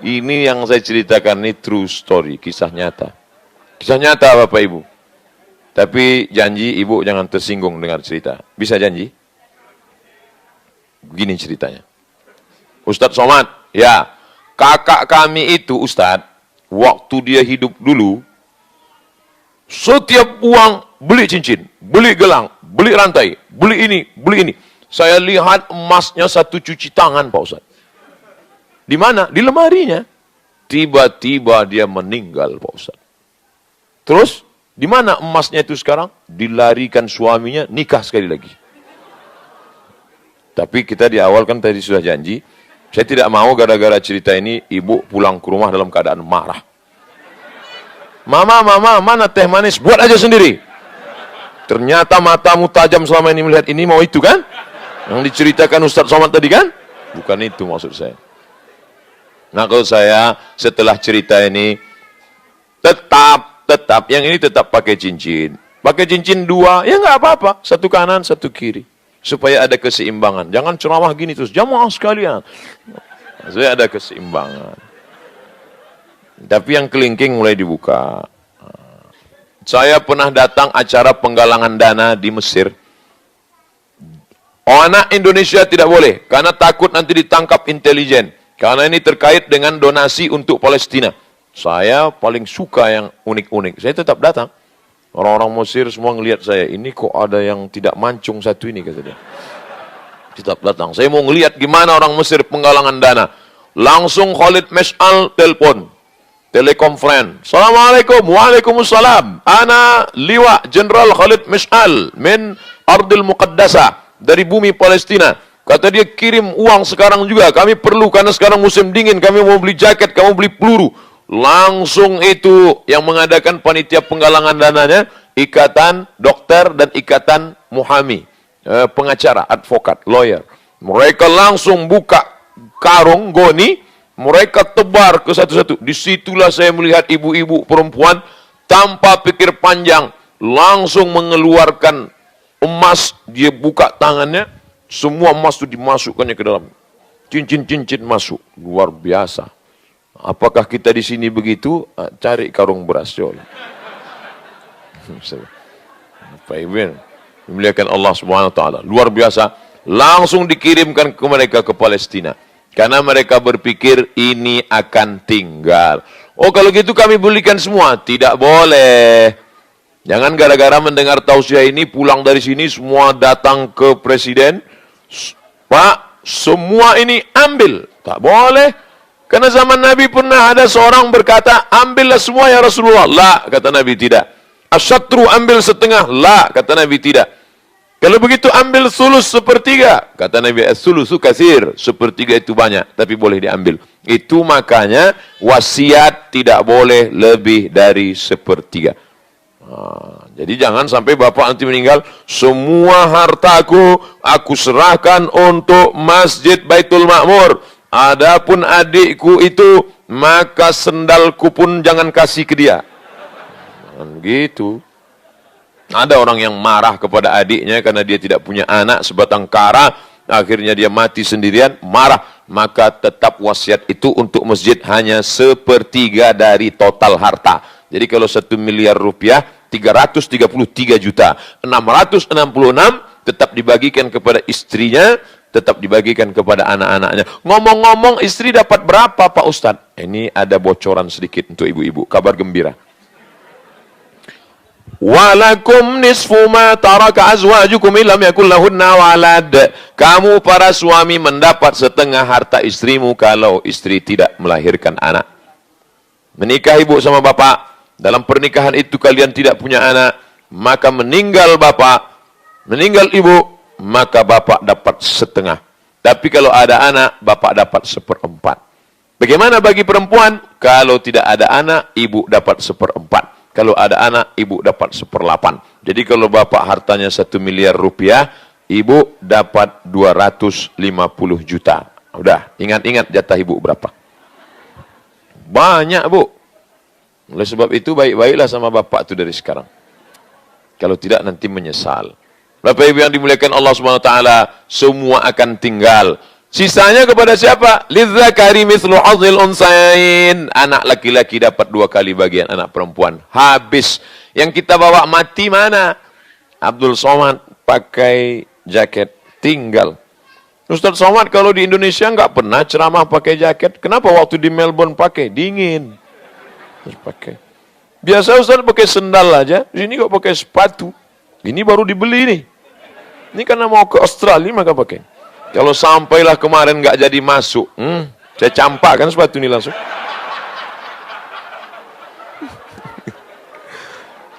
Ini yang saya ceritakan ini true story, kisah nyata. Kisah nyata Bapak Ibu. Tapi janji Ibu jangan tersinggung dengar cerita. Bisa janji? Begini ceritanya. Ustadz Somad, ya, kakak kami itu Ustadz, waktu dia hidup dulu, setiap uang beli cincin, beli gelang, beli rantai, beli ini, beli ini. Saya lihat emasnya satu cuci tangan Pak Ustadz. Di mana? Di lemarinya. Tiba-tiba dia meninggal Pak Ustadz. Terus, di mana emasnya itu sekarang? Dilarikan suaminya, nikah sekali lagi. Tapi kita di awal kan tadi sudah janji, saya tidak mau gara-gara cerita ini ibu pulang ke rumah dalam keadaan marah. Mama, mana teh manis? Buat aja sendiri. Ternyata matamu tajam selama ini melihat ini, mau itu kan? Yang diceritakan Ustadz Somad tadi kan? Bukan itu maksud saya. Nah kalau saya setelah cerita ini, tetap, yang ini tetap pakai cincin. Pakai cincin dua, ya nggak apa-apa. Satu kanan, satu kiri. Supaya ada keseimbangan. Jangan ceramah gini terus, jamaah sekalian. Supaya ada keseimbangan. Tapi yang kelingking mulai dibuka. Saya pernah datang acara penggalangan dana di Mesir. Anak Indonesia tidak boleh, karena takut nanti ditangkap intelijen. Karena ini terkait dengan donasi untuk Palestina. Saya paling suka yang unik-unik. Saya tetap datang. Orang-orang Mesir semua ngelihat saya. Ini kok ada yang tidak mancung satu ini, kata dia. Tetap datang. Saya mau ngelihat gimana orang Mesir penggalangan dana. Langsung Khalid Mash'al telepon. Telekonferensi. Assalamualaikum. Waalaikumsalam. Ana Liwa Jenderal Khalid Mash'al min Ardil Muqaddasah. Dari bumi Palestina. Kata dia kirim uang sekarang juga. Kami perlu karena sekarang musim dingin. Kami mau beli jaket, kamu beli peluru. Langsung itu yang mengadakan panitia penggalangan dananya, ikatan dokter dan ikatan muhami, pengacara, advokat, lawyer. Mereka langsung buka karung goni, mereka tebar ke satu-satu. Disitulah saya melihat ibu-ibu perempuan tanpa pikir panjang langsung mengeluarkan emas. Dia buka tangannya, semua emas itu dimasukkannya ke dalam. Cincin-cincin masuk, luar biasa. Apakah kita di sini begitu? Cari karung beras jol. Pak Ibu, dimuliakan Allah Subhanahu wa taala. Luar biasa, langsung dikirimkan ke mereka ke Palestina. Karena mereka berpikir ini akan tinggal. Oh, kalau gitu kami belikan semua. Tidak boleh. Jangan gara-gara mendengar tausiah ini pulang dari sini semua datang ke presiden. Pak, semua ini ambil. Tak boleh. Karena zaman Nabi pernah ada seorang berkata, ambillah semua ya Rasulullah. La, kata Nabi, tidak. Asyatru, ambil setengah. La, kata Nabi, tidak. Kalau begitu ambil sulus sepertiga. Kata Nabi, sulusu kasir. Sepertiga itu banyak, tapi boleh diambil. Itu makanya wasiat tidak boleh lebih dari sepertiga. Jadi jangan sampai bapak nanti meninggal, semua hartaku aku serahkan untuk Masjid Baitul Ma'mur. Adapun adikku itu, maka sendalku pun jangan kasih ke dia. Gitu. Ada orang yang marah kepada adiknya karena dia tidak punya anak sebatang kara, akhirnya dia mati sendirian, marah. Maka tetap wasiat itu untuk masjid hanya sepertiga dari total harta. Jadi kalau 1 miliar rupiah, 333 juta, 666 tetap dibagikan kepada istrinya, tetap dibagikan kepada anak-anaknya. Ngomong-ngomong, istri dapat berapa Pak Ustadz? Ini ada bocoran sedikit untuk ibu-ibu, kabar gembira. Walakum nisfu ma taraka azwajukum illam yakul lahunna walad. Kamu para suami mendapat setengah harta istrimu kalau istri tidak melahirkan anak. Menikah ibu sama bapak, dalam pernikahan itu kalian tidak punya anak, maka meninggal bapak, meninggal ibu, maka bapak dapat setengah. Tapi kalau ada anak, bapak dapat 1/4. Bagaimana bagi perempuan? Kalau tidak ada anak, ibu dapat 1/4. Kalau ada anak, ibu dapat 1/8. Jadi kalau bapak hartanya 1 miliar rupiah, ibu dapat 250 juta. Udah, ingat-ingat jatah ibu berapa? Banyak, Bu. Oleh sebab itu, baik-baiklah sama bapak itu dari sekarang. Kalau tidak, nanti menyesal. Bapak Ibu yang dimuliakan Allah Subhanahu wa taala, semua akan tinggal. Sisanya kepada siapa? Lidzakari mithlu hadzil unsayain. Anak laki-laki dapat 2 kali bagian anak perempuan. Habis. Yang kita bawa mati mana? Abdul Somad pakai jaket, tinggal. Ustaz Somad kalau di Indonesia nggak pernah ceramah pakai jaket. Kenapa waktu di Melbourne pakai? Dingin. Terus pakai. Biasa Ustaz pakai sendal aja. Ini kok pakai sepatu. Ini baru dibeli nih. Ini karena mau ke Australia maka pakai. Kalau sampailah kemarin nggak jadi masuk, saya campakkan sepatu ini langsung.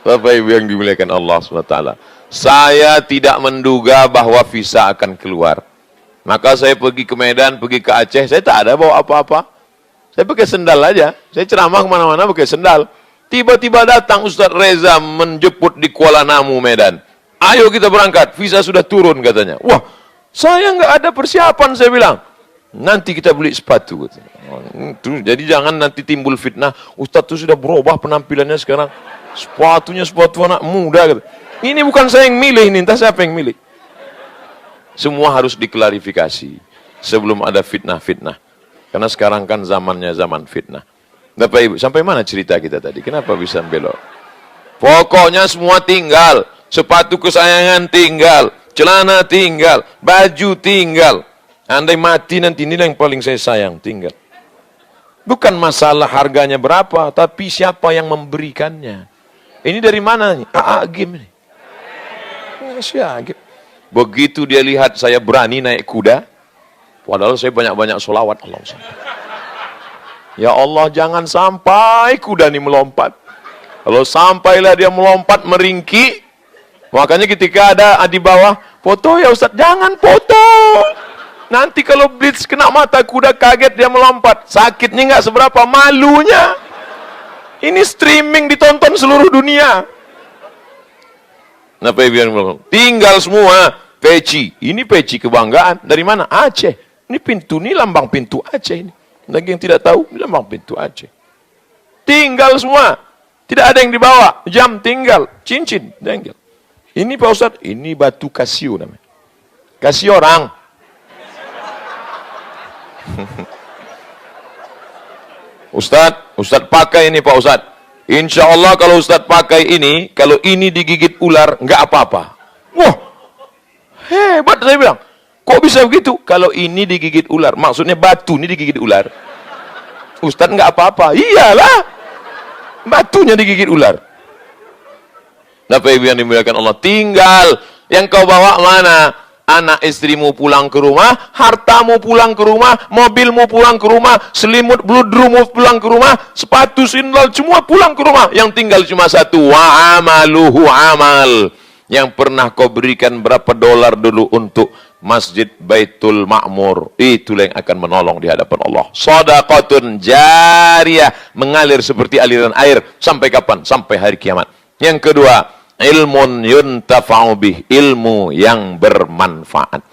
Bapak Ibu yang dimuliakan Allah SWT. Saya tidak menduga bahwa visa akan keluar. Maka saya pergi ke Medan, pergi ke Aceh, saya tak ada bawa apa-apa. Saya pakai sendal aja. Saya ceramah kemana-mana pakai sendal. Tiba-tiba datang Ustaz Reza menjemput di Kuala Namu, Medan. Ayo kita berangkat, visa sudah turun katanya. Wah, saya nggak ada persiapan, saya bilang. Nanti kita beli sepatu. Jadi jangan nanti timbul fitnah. Ustaz itu sudah berubah penampilannya sekarang. Sepatunya sepatu anak muda. Gitu. Ini bukan saya yang milih, ini entah siapa yang milih. Semua harus diklarifikasi sebelum ada fitnah-fitnah. Karena sekarang kan zamannya zaman fitnah. Bapak Ibu, sampai mana cerita kita tadi? Kenapa bisa belok? Pokoknya semua tinggal. Sepatu kesayangan tinggal. Celana tinggal. Baju tinggal. Andai mati nanti ini yang paling saya sayang, tinggal. Bukan masalah harganya berapa, tapi siapa yang memberikannya. Ini dari mana nih? Agim nih. Agim. Begitu dia lihat saya berani naik kuda, padahal saya banyak-banyak sholawat. Allah sampai. Ya Allah, jangan sampai kuda ini melompat. Kalau sampailah dia melompat, meringki, makanya ketika ada di bawah, foto ya Ustaz, jangan foto. Nanti kalau blitz kena mata kuda kaget dia melompat. Sakitnya nggak seberapa, malunya. Ini streaming ditonton seluruh dunia. Nah, tinggal semua peci. Ini peci kebanggaan. Dari mana? Aceh. Ini pintu, ini lambang pintu Aceh ini. Bagi yang tidak tahu, ini lambang pintu Aceh. Tinggal semua. Tidak ada yang dibawa. Jam tinggal, cincin tinggal. Ini Pak Ustadz, ini batu kasio namanya. Kasih orang. Ustadz pakai ini Pak Ustadz. Insya Allah kalau Ustadz pakai ini, kalau ini digigit ular, nggak apa-apa. Wah, hebat saya bilang. Kok bisa begitu? Kalau ini digigit ular, maksudnya batu ini digigit ular. Ustadz nggak apa-apa. Iyalah, batunya digigit ular. Bapak Ibu yang dimuliakan Allah, tinggal yang kau bawa mana? Anak istrimu pulang ke rumah, hartamu pulang ke rumah, mobilmu pulang ke rumah, selimut bludrumu pulang ke rumah, sepatu sindal semua pulang ke rumah. Yang tinggal cuma satu, wa amaluhu amal. Yang pernah kau berikan berapa dolar dulu untuk Masjid Baitul Ma'mur, itulah yang akan menolong di hadapan Allah. Shadaqatun jariyah, mengalir seperti aliran air. Sampai kapan? Sampai hari kiamat. Yang kedua, ilmun yuntafa'u bih, ilmu yang bermanfaat.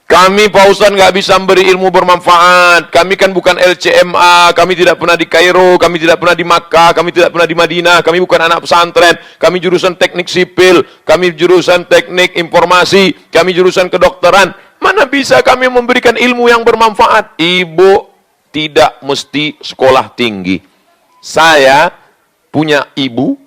Kami Pak Ustaz nggak bisa memberi ilmu bermanfaat. Kami kan bukan LCMA, kami tidak pernah di Kairo, kami tidak pernah di Makkah, kami tidak pernah di Madinah, kami bukan anak pesantren, kami jurusan teknik sipil, kami jurusan teknik informasi, kami jurusan kedokteran. Mana bisa kami memberikan ilmu yang bermanfaat? Ibu tidak mesti sekolah tinggi. Saya punya ibu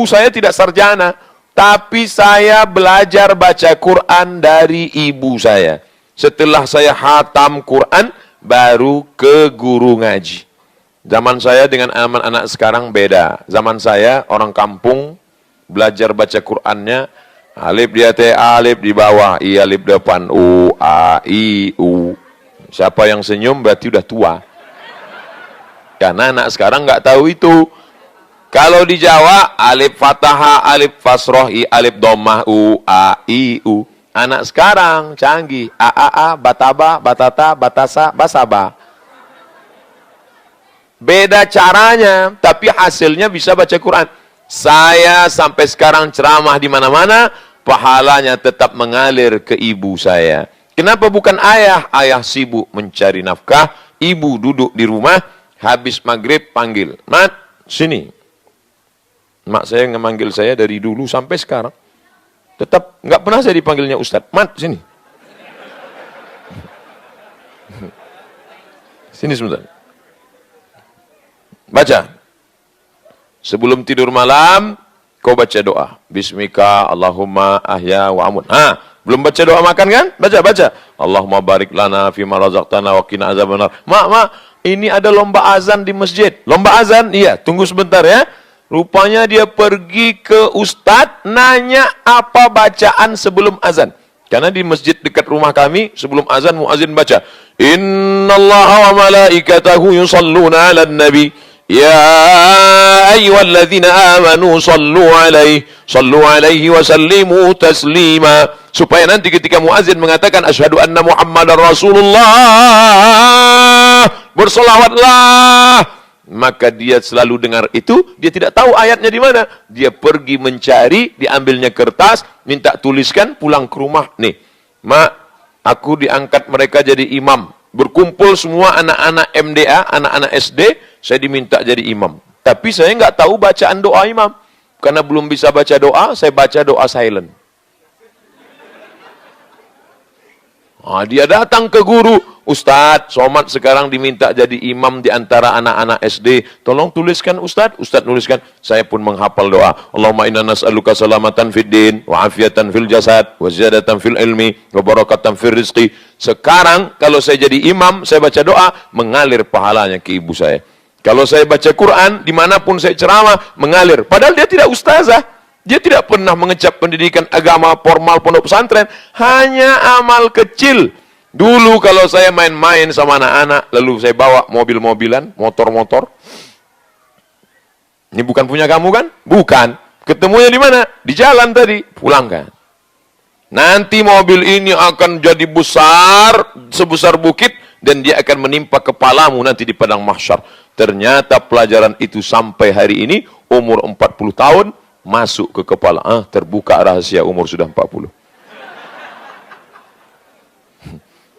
saya tidak sarjana, tapi saya belajar baca Quran dari ibu saya. Setelah saya hatam Quran, baru ke guru ngaji. Zaman saya dengan anak-anak sekarang beda. Zaman saya orang kampung belajar baca Qurannya, alif di atas, alif di bawah, i alif depan, u a i u. Siapa yang senyum berarti udah tua. Karena anak sekarang nggak tahu itu. Kalau di Jawa, alif fathah, alif fasroh, i alif dhammah, u a i u. Anak sekarang canggih, a, bataba, batata, batasa, basaba. Beda caranya, tapi hasilnya bisa baca Quran. Saya sampai sekarang ceramah di mana-mana, pahalanya tetap mengalir ke ibu saya. Kenapa bukan ayah? Ayah sibuk mencari nafkah, ibu duduk di rumah, habis maghrib panggil, Mat, sini. Mak saya ngemanggil saya dari dulu sampai sekarang. Tetap nggak pernah saya dipanggilnya Ustadz. Mat, sini. Sini sebentar. Baca. Sebelum tidur malam, kau baca doa. Bismika Allahumma ahya wa amut. Belum baca doa makan kan? Baca. Allahumma barik lana fima razaqtana wa qina azabannar. Mak, ini ada lomba azan di masjid. Lomba azan? Iya, tunggu sebentar ya. Rupanya dia pergi ke ustadz, nanya apa bacaan sebelum azan. Karena di masjid dekat rumah kami, sebelum azan, muazin baca. Innallaha wa malaikatahu yusalluna ala nabi. Ya ayyuhalladzina amanu sallu alaihi wa sallimu taslima. Supaya nanti ketika muazin mengatakan asyhadu anna Muhammadar Rasulullah, bersolawatlah, maka dia selalu dengar itu. Dia tidak tahu ayatnya di mana. Dia pergi mencari, diambilnya kertas, minta tuliskan, pulang ke rumah. Nih, mak, aku diangkat mereka jadi imam. Berkumpul semua anak-anak MDA, anak-anak SD, saya diminta jadi imam. Tapi saya nggak tahu bacaan doa imam. Karena belum bisa baca doa, saya baca doa silent. Dia datang ke guru, Ustadz, Somad sekarang diminta jadi imam di antara anak-anak SD. Tolong tuliskan Ustadz. Ustadz nuliskan, saya pun menghafal doa. Allahumma inna nas'aluka salamatan fid din, wa afiatan fil jasad, wa ziyadatan fil ilmi, wa barakatan fil rizqi. Sekarang, kalau saya jadi imam, saya baca doa, mengalir pahalanya ke ibu saya. Kalau saya baca Quran, dimanapun saya ceramah, mengalir. Padahal dia tidak ustazah. Dia tidak pernah mengecap pendidikan agama formal pondok pesantren. Hanya amal kecil. Dulu kalau saya main-main sama anak-anak, lalu saya bawa mobil-mobilan, motor-motor. Ini bukan punya kamu kan? Bukan. Ketemunya di mana? Di jalan tadi. Pulangkan. Nanti mobil ini akan jadi besar, sebesar bukit, dan dia akan menimpa kepalamu nanti di padang mahsyar. Ternyata pelajaran itu sampai hari ini, umur 40 tahun, masuk ke kepala. Terbuka rahasia umur sudah 40.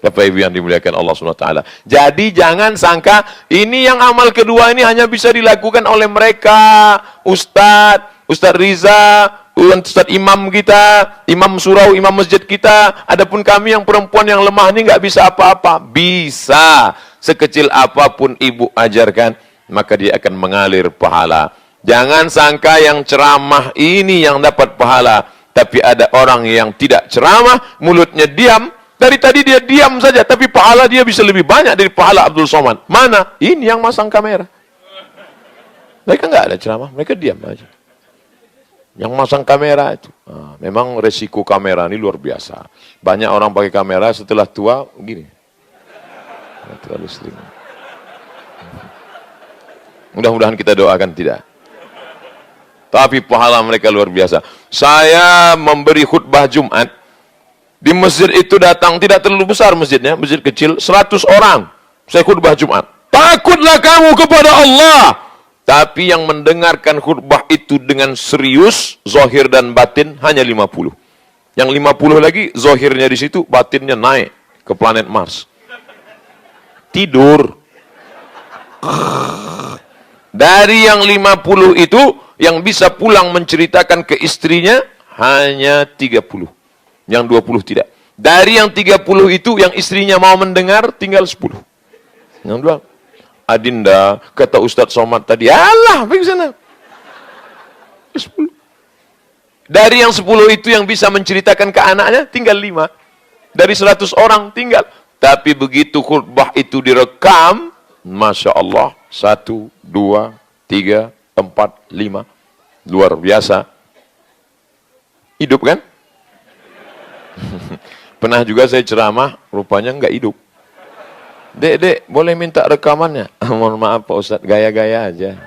Bapak Ibu yang dimuliakan Allah SWT. Jadi jangan sangka ini yang amal kedua ini hanya bisa dilakukan oleh mereka. Ustadz Riza, Ustadz imam kita, imam surau, imam masjid kita. Adapun kami yang perempuan yang lemah ini nggak bisa apa-apa. Bisa. Sekecil apapun ibu ajarkan, maka dia akan mengalir pahala. Jangan sangka yang ceramah ini yang dapat pahala. Tapi ada orang yang tidak ceramah, mulutnya diam. Dari tadi dia diam saja, tapi pahala dia bisa lebih banyak dari pahala Abdul Somad. Mana? Ini yang masang kamera. Mereka nggak ada ceramah, mereka diam aja. Yang masang kamera itu. Memang resiko kamera ini luar biasa. Banyak orang pakai kamera setelah tua, gini. Terlalu sering. Mudah-mudahan kita doakan tidak. Tapi pahala mereka luar biasa. Saya memberi khutbah Jumat. Di masjid itu datang, tidak terlalu besar masjidnya, masjid kecil, 100 orang. Saya khutbah Jumat. Takutlah kamu kepada Allah. Tapi yang mendengarkan khutbah itu dengan serius, zahir dan batin, hanya 50. Yang 50 lagi, zahirnya di situ, batinnya naik ke planet Mars. Tidur. Dari yang 50 itu, yang bisa pulang menceritakan ke istrinya, hanya 30. Yang 20 tidak. Dari yang 30 itu, yang istrinya mau mendengar, tinggal 10. Yang dua, Adinda, kata Ustadz Somad tadi, alah, pergi sana. 10. Dari yang 10 itu yang bisa menceritakan ke anaknya, tinggal 5. Dari 100 orang, tinggal. Tapi begitu khutbah itu direkam, Masya Allah, 1, 2, 3, 4, 5. Luar biasa. Hidup kan? Pernah juga saya ceramah, rupanya nggak hidup. Dek, boleh minta rekamannya? Mohon maaf Pak Ustadz, gaya-gaya aja.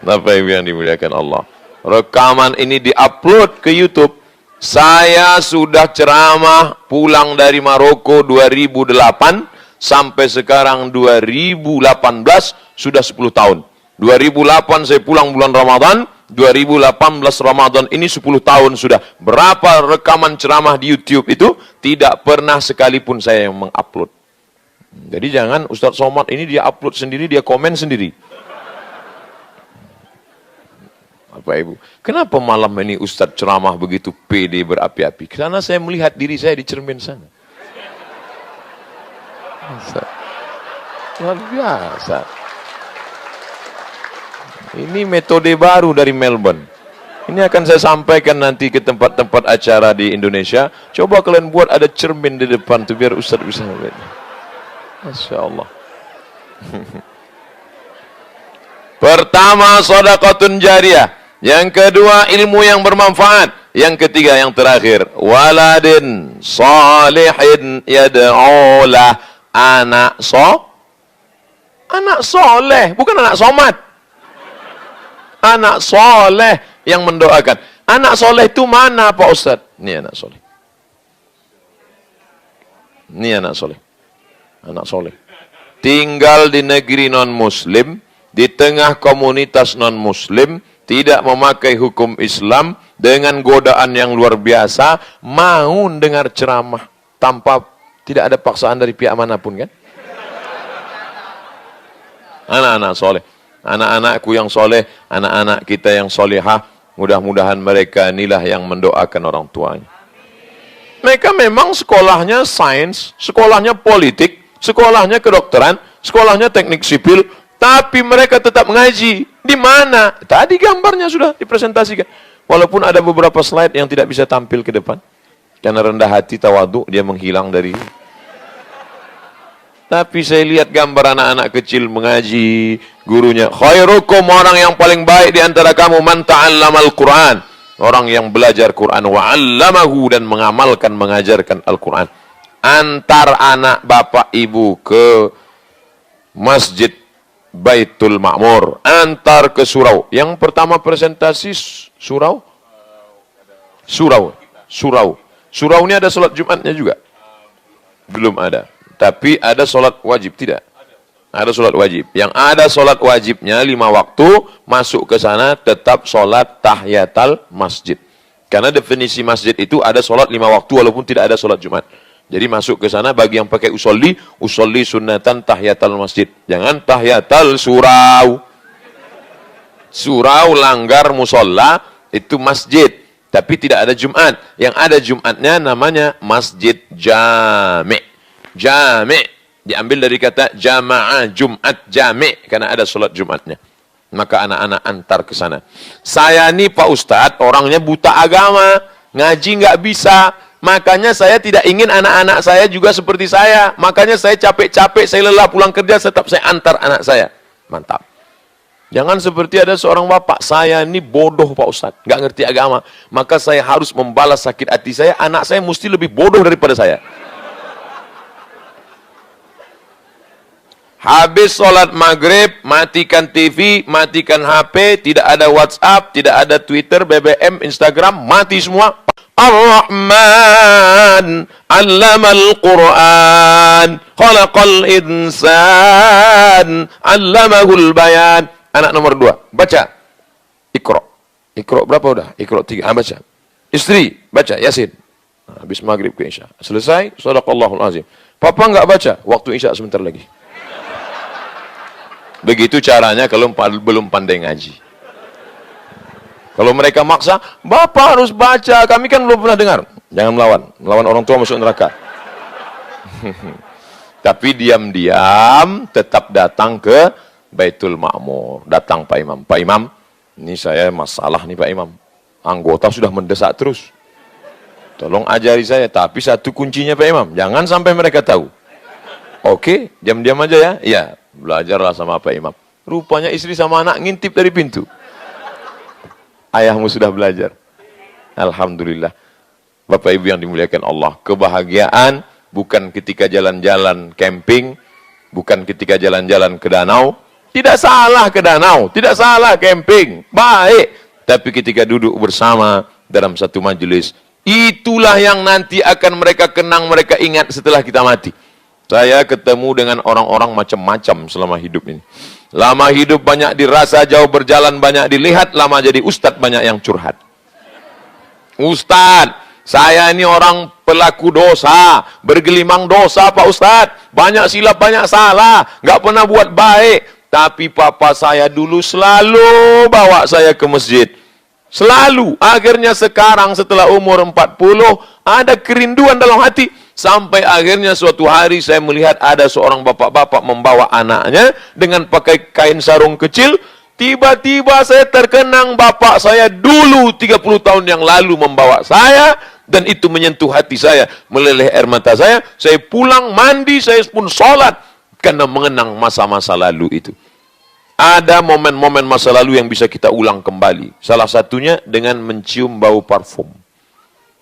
Bapak Ibu yang dimuliakan Allah. Rekaman ini diupload ke YouTube. Saya sudah ceramah pulang dari Maroko 2008 sampai sekarang 2018, sudah 10 tahun. 2008 saya pulang bulan Ramadan, 2018 Ramadan ini 10 tahun sudah. Berapa rekaman ceramah di YouTube itu, tidak pernah sekalipun saya yang mengupload. Jadi jangan Ustadz Somad ini dia upload sendiri, dia komen sendiri. Bapak Ibu, kenapa malam ini Ustadz ceramah begitu pede berapi-api? Karena saya melihat diri saya di cermin sana. Luar biasa. Ini metode baru dari Melbourne. Ini akan saya sampaikan nanti ke tempat-tempat acara di Indonesia. Coba kalian buat ada cermin di depan tuh biar Ustaz bisa melihat. Masya Allah. Pertama, sedekahun jariyah. Yang kedua, ilmu yang bermanfaat. Yang ketiga, yang terakhir, waladin salihin yad'ulah. Anak soleh, bukan anak somat. Anak soleh yang mendoakan. Anak soleh itu mana Pak Ustaz? Ini anak soleh. Ini anak soleh. Anak soleh. Tinggal di negeri non-muslim, di tengah komunitas non-muslim, tidak memakai hukum Islam, dengan godaan yang luar biasa, mau dengar ceramah tanpa tidak ada paksaan dari pihak manapun, kan? Anak-anak soleh, anak-anakku yang soleh, anak-anak kita yang solehah, mudah-mudahan mereka inilah yang mendoakan orang tuanya. Mereka memang sekolahnya sains, sekolahnya politik, sekolahnya kedokteran, sekolahnya teknik sipil, tapi mereka tetap mengaji. Di mana? Tadi gambarnya sudah dipresentasikan. Walaupun ada beberapa slide yang tidak bisa tampil ke depan. Karena rendah hati, tawadhu, dia menghilang dari. Tapi saya lihat gambar anak-anak kecil mengaji, gurunya, khairukum, orang yang paling baik di antara kamu, man ta'allamal Qur'an. Orang yang belajar Quran, wa 'allamahu, dan mengamalkan, mengajarkan Al-Quran. Antar anak bapak ibu ke Masjid Baitul Ma'mur, antar ke surau. Yang pertama presentasi surau. Surau ini ada sholat Jumatnya juga? Belum ada. Tapi ada sholat wajib, tidak? Ada sholat wajib. Yang ada sholat wajibnya 5 waktu, masuk ke sana tetap sholat tahiyatul masjid. Karena definisi masjid itu ada sholat 5 waktu walaupun tidak ada sholat Jumat. Jadi masuk ke sana bagi yang pakai usolli sunnatan tahiyatul masjid. Jangan tahiyatul surau. Surau langgar musolla itu masjid. Tapi tidak ada Jumat. Yang ada Jumatnya namanya masjid jami'. Jami' diambil dari kata jamaah, Jumat, jami', karena ada sholat Jumatnya. Maka anak-anak antar ke sana. Saya ini Pak Ustadz orangnya buta agama, ngaji nggak bisa. Makanya saya tidak ingin anak-anak saya juga seperti saya. Makanya saya capek-capek, saya lelah pulang kerja, tetap saya antar anak saya. Mantap. Jangan seperti ada seorang bapak, saya ini bodoh Pak Ustadz, nggak ngerti agama. Maka saya harus membalas sakit hati saya, anak saya mesti lebih bodoh daripada saya. Habis sholat maghrib, matikan TV, matikan HP, tidak ada WhatsApp, tidak ada Twitter, BBM, Instagram, mati semua. Ar-Rahman, 'allamal Qur'an, khalaqal insan, 'allamahul bayan. Anak nomor 2, baca. Iqra. Iqra berapa udah? Iqra 3, baca. Istri, baca Yasin. Habis maghrib ke Isya. Selesai, shadaqallahul azim. Papa enggak baca, waktu Isya sebentar lagi. Begitu caranya kalau belum pandai ngaji. Kalau mereka maksa, Bapak harus baca, kami kan belum pernah dengar. Jangan melawan. Melawan orang tua masuk neraka. Tapi diam-diam tetap datang ke Baitul Ma'mur. Datang Pak Imam. Pak Imam, ini saya masalah nih Pak Imam. Anggota sudah mendesak terus. Tolong ajari saya. Tapi satu kuncinya Pak Imam, jangan sampai mereka tahu. Oke, diam-diam aja ya. Iya. Belajarlah sama Pak Imam. Rupanya istri sama anak ngintip dari pintu. Ayahmu sudah belajar. Alhamdulillah. Bapak Ibu yang dimuliakan Allah. Kebahagiaan bukan ketika jalan-jalan camping. Bukan ketika jalan-jalan ke danau. Tidak salah ke danau. Tidak salah camping. Baik. Tapi ketika duduk bersama dalam satu majelis. Itulah yang nanti akan mereka kenang, mereka ingat setelah kita mati. Saya ketemu dengan orang-orang macam-macam selama hidup ini. Lama hidup banyak dirasa, jauh berjalan banyak dilihat, lama jadi ustadz banyak yang curhat. Ustadz, saya ini orang pelaku dosa, bergelimang dosa Pak Ustadz. Banyak silap, banyak salah, nggak pernah buat baik. Tapi papa saya dulu selalu bawa saya ke masjid. Selalu. Akhirnya sekarang setelah umur 40, ada kerinduan dalam hati. Sampai akhirnya suatu hari saya melihat ada seorang bapak-bapak membawa anaknya dengan pakai kain sarung kecil. Tiba-tiba saya terkenang bapak saya dulu 30 tahun yang lalu membawa saya. Dan itu menyentuh hati saya. Meleleh air mata saya pulang mandi, saya pun sholat. Karena mengenang masa-masa lalu itu. Ada momen-momen masa lalu yang bisa kita ulang kembali. Salah satunya dengan mencium bau parfum.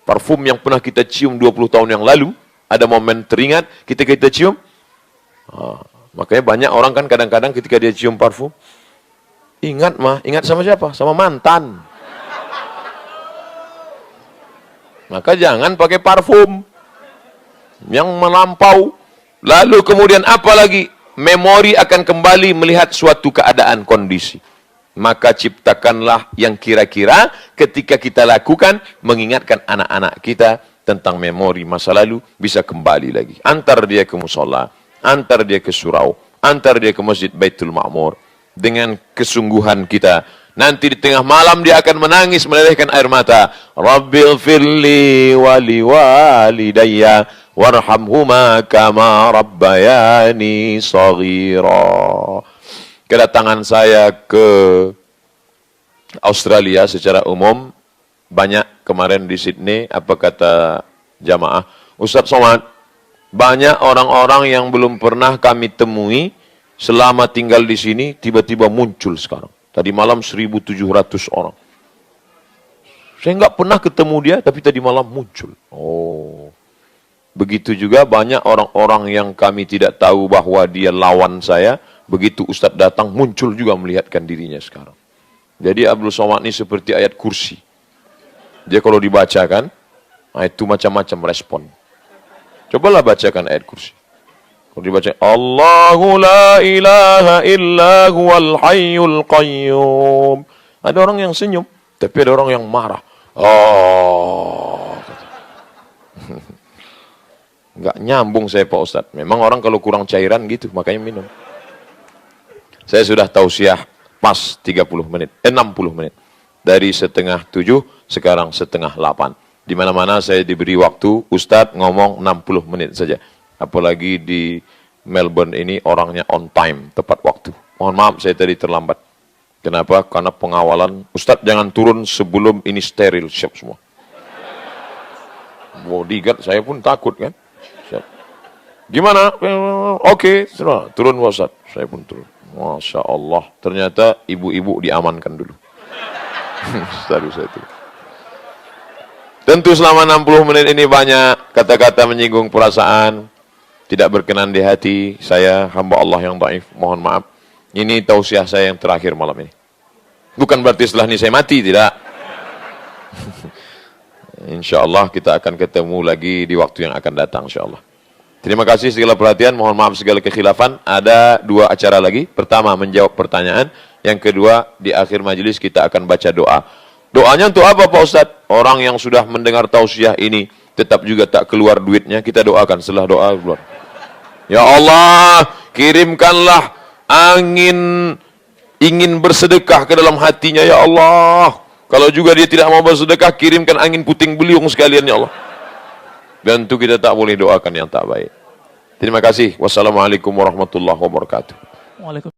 Parfum yang pernah kita cium 20 tahun yang lalu. Ada momen teringat ketika kita cium. Makanya banyak orang kan kadang-kadang ketika dia cium parfum. Ingat sama siapa? Sama mantan. Maka jangan pakai parfum yang melampau. Lalu kemudian apa lagi? Memori akan kembali melihat suatu keadaan kondisi. Maka ciptakanlah yang kira-kira ketika kita lakukan mengingatkan anak-anak kita tentang memori masa lalu bisa kembali lagi. Antar dia ke musola, antar dia ke surau, antar dia ke masjid Baitul Ma'mur dengan kesungguhan kita. Nanti di tengah malam dia akan menangis melelehkan air mata. Rabbil firli wali walidayya warhamhuma kama rabbayani shaghira. Kedatangan saya ke Australia secara umum banyak kemarin di Sydney, apa kata jamaah, Ustaz Somad, banyak orang-orang yang belum pernah kami temui selama tinggal di sini, tiba-tiba muncul sekarang. Tadi malam 1.700 orang. Saya nggak pernah ketemu dia, tapi tadi malam muncul. Oh, begitu juga banyak orang-orang yang kami tidak tahu bahwa dia lawan saya, begitu Ustaz datang, muncul juga melihatkan dirinya sekarang. Jadi Abdul Somad ini seperti ayat kursi. Dia kalau dibacakan, itu macam-macam respon. Cobalah bacakan ayat kursi. Kalau dibaca, Allahu la ilaha illa huwal hayyul qayyum. Ada orang yang senyum, tapi ada orang yang marah. Oh. Enggak nyambung saya Pak Ustadz. Memang orang kalau kurang cairan gitu, makanya minum. Saya sudah tausiah pas 60 menit. Dari 6:30, sekarang 7:30. Di mana-mana saya diberi waktu, Ustadz ngomong 60 menit saja. Apalagi di Melbourne ini orangnya on time, tepat waktu. Mohon maaf saya tadi terlambat. Kenapa? Karena pengawalan. Ustadz jangan turun sebelum ini steril, siap semua. Bodyguard saya pun takut kan. Siap. Gimana? Oke, turun Ustadz. Saya pun turun. Masya Allah. Ternyata ibu-ibu diamankan dulu. Tadi saya turun. Tentu selama 60 menit ini banyak kata-kata menyinggung perasaan, tidak berkenan di hati. Saya hamba Allah yang dhaif, mohon maaf. Ini tausiah saya yang terakhir malam ini. Bukan berarti setelah ini saya mati, tidak. Insya Allah kita akan ketemu lagi di waktu yang akan datang, insya Allah. Terima kasih segala perhatian, mohon maaf segala kekhilafan. Ada 2 acara lagi. Pertama menjawab pertanyaan, yang kedua di akhir majelis kita akan baca doa. Doanya untuk apa Pak Ustadz? Orang yang sudah mendengar tausiah ini tetap juga tak keluar duitnya, kita doakan setelah doa keluar. Ya Allah, kirimkanlah angin ingin bersedekah ke dalam hatinya ya Allah. Kalau juga dia tidak mau bersedekah, kirimkan angin puting beliung sekalian ya Allah. Dan itu kita tak boleh doakan yang tak baik. Terima kasih. Wassalamualaikum warahmatullahi wabarakatuh. Waalaikumsalam.